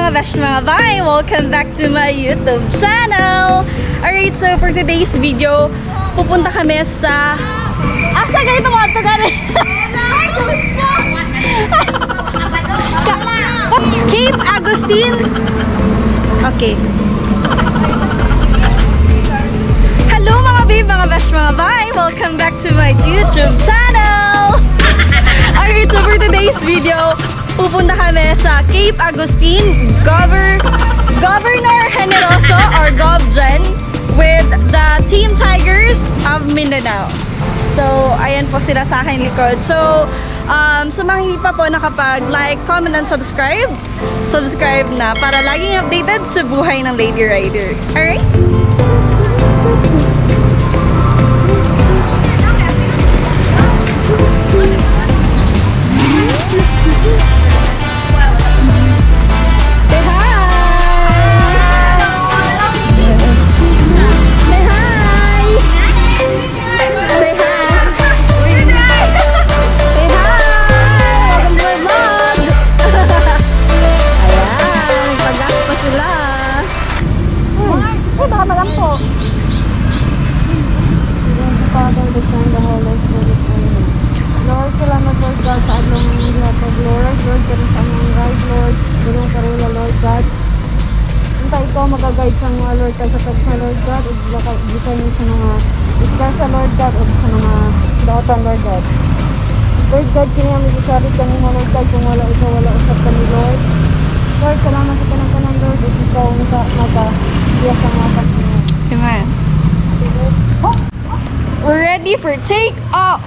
mga besh mga bay! Welcome back to my YouTube channel! Alright, so for today's video, pupunta kami sa... Asa kayo ito mga gani? Cape Agustin! Okay. Hello mga babe, mga besh mga bay! Welcome back to my YouTube channel! Alright, so for today's video, pupunta kami sa Cape Agustin, Governor Generoso or GovGen with the Team Tigers of Mindanao. So, ayan po sila sa aking likod. So, sa mga hindi pa po nakapag-like, comment, and subscribe na para laging updated sa buhay ng Lady Rider. Alright? Lord, salamat Lord God sa atlong latag Lord, karon sa among guide Lord, durong karula Lord God. Unta ikaw mag-guide sa mga Lord God sa tagsa Lord God, ug gikan sa mga iskas Lord God ug sa mga daotan Lord God. Lord God, kini ang gisarit kanimo Lord God, kung wala ikaw wala usab kami Lord. Lord, salamat sa kanang Lord, ug ikaw unta maga-iya sa mga Panginoon. Amen. We're ready for take off!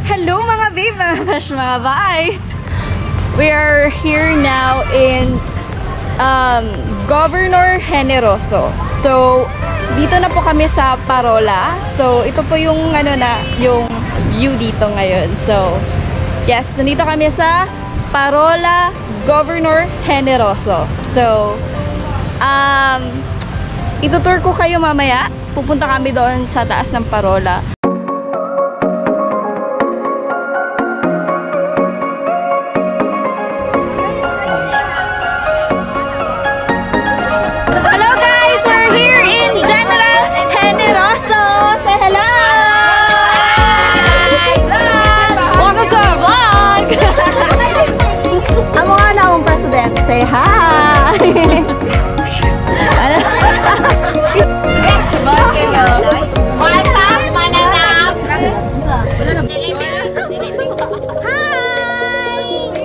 Hello mga babe, mga besh, mga bay! We are here now in Governor Generoso. So, dito na po kami sa Parola. So, ito po yung yung view dito ngayon. So, yes, nandito kami sa Parola, Governor Generoso. So, itutour ko kayo mamaya. Pupunta kami doon sa taas ng Parola. say hi! Ano?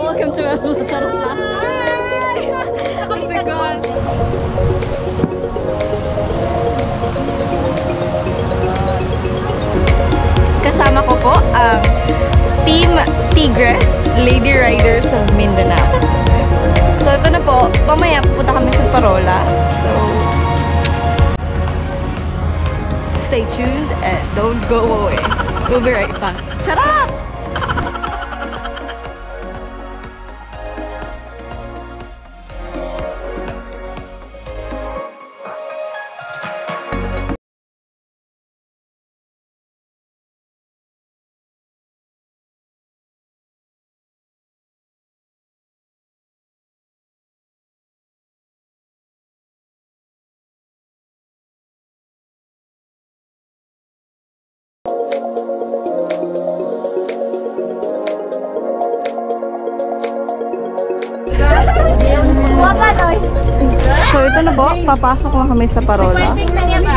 Welcome to Charot. Oh my God. Kasama ko po ang Team Tigres Lady Riders of Mindanao. So ito na po, mamaya pupunta kami sa Parola. So stay tuned and don't go away. We'll be right back. Charot! So ito na po, papasok na kami sa Parola. Ayan.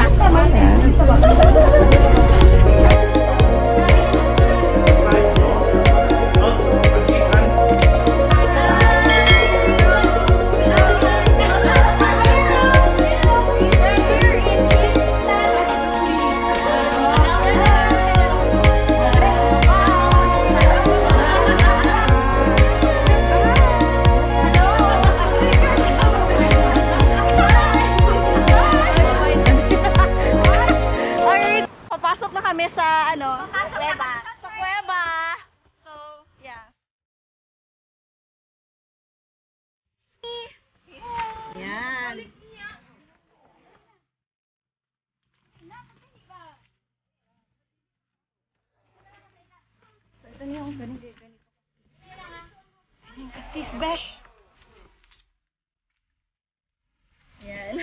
Steve Besh. Yan.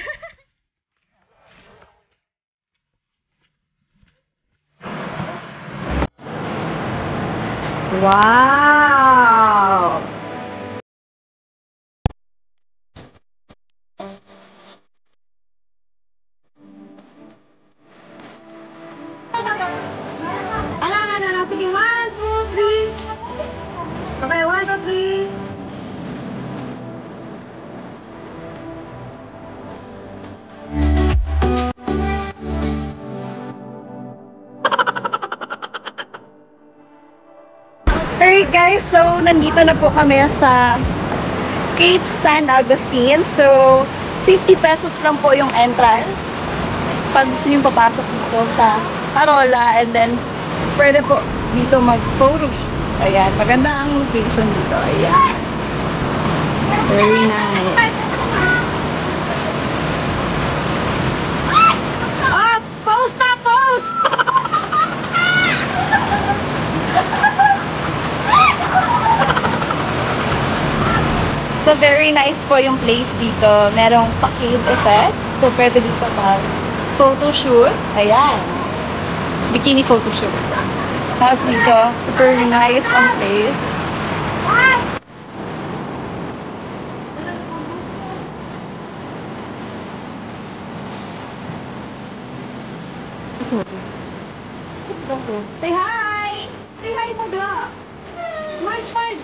Wow! Okay, 1, 2, 3. Alright guys, so nandito na po kami sa Cape San Agustin. So 50 pesos lang po yung entrance pag gusto nyo papasok dito sa Parola, and then pwede po dito mag-photo. Ayan, maganda ang location dito. Ayan. Very nice. Oh, post na, post! So, very nice po yung place dito. Merong pa-cave effect. So, pwede dito mag-photoshoot. Ayan. Bikini photoshoot. Tapos dito, super nice ang place. Say hi! Say hi, Magla! March, march!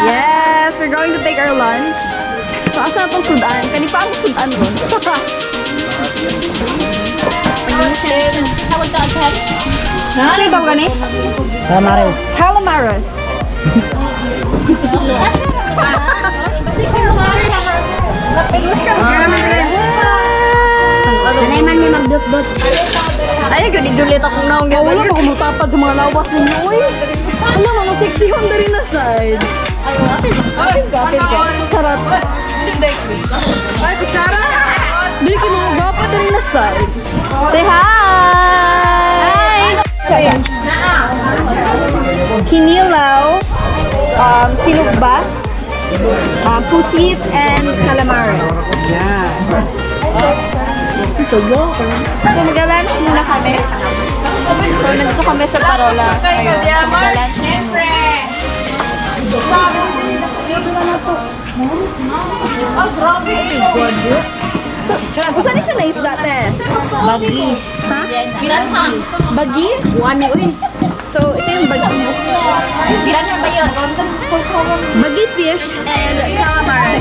Yes, we're going to take our lunch. So, asa itong sudan? Kani pa ang sudan ron. Ano ito gani? Calamares. Calamares. Sanay man niya magdot-dot. Ay, gani dulit akong naong gano'n. Wala na kumutapad sa mga lawas ninyo. Ano, mga sexy Honda rin na side. Ay, apil ka. Sarap. Ay, kutsara. Bili ka mga gwapa rin na side. Say hi! Hi! Kinilaw, silugba, pusit, and calamari. Yeah. So, mag-lunch muna kami. So, nandito kami sa Parola ngayon. So, mag-lunch muna. So, saan siya na-isda, te? Bagis. Ha? Bagi? Wani ulit. So, ito yung bagi. Bilan siya ba yun? Bagi fish and calamari.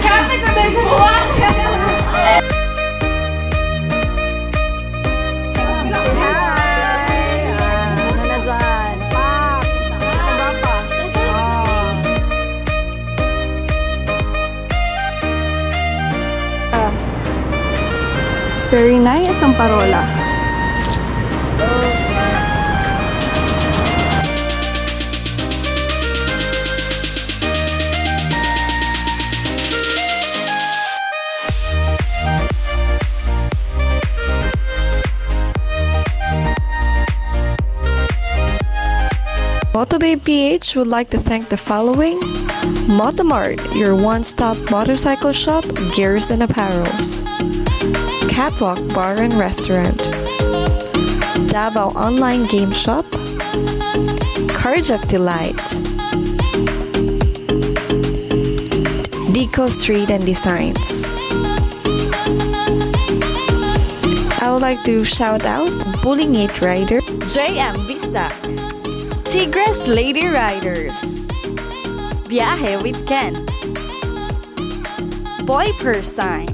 Very nice ang Parola. Motobabe PH would like to thank the following: Motomart, your one-stop motorcycle shop, gears and apparels. Catwalk Bar and Restaurant. Davao Online Game Shop. Carjack Delight. Deco Street and Designs. I would like to shout out Bullying 8 Rider, JM Vista, Tigres Lady Riders, Viaje with Ken, Boy Persine,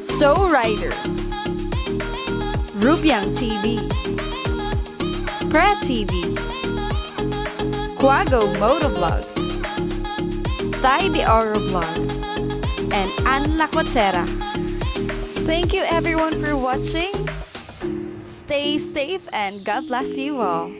So Rider, Rubyang TV, Pra TV, Quago Motovlog, Thai De Oro Vlog, and Ann Lacuatsera. Thank you everyone for watching. Stay safe and God bless you all.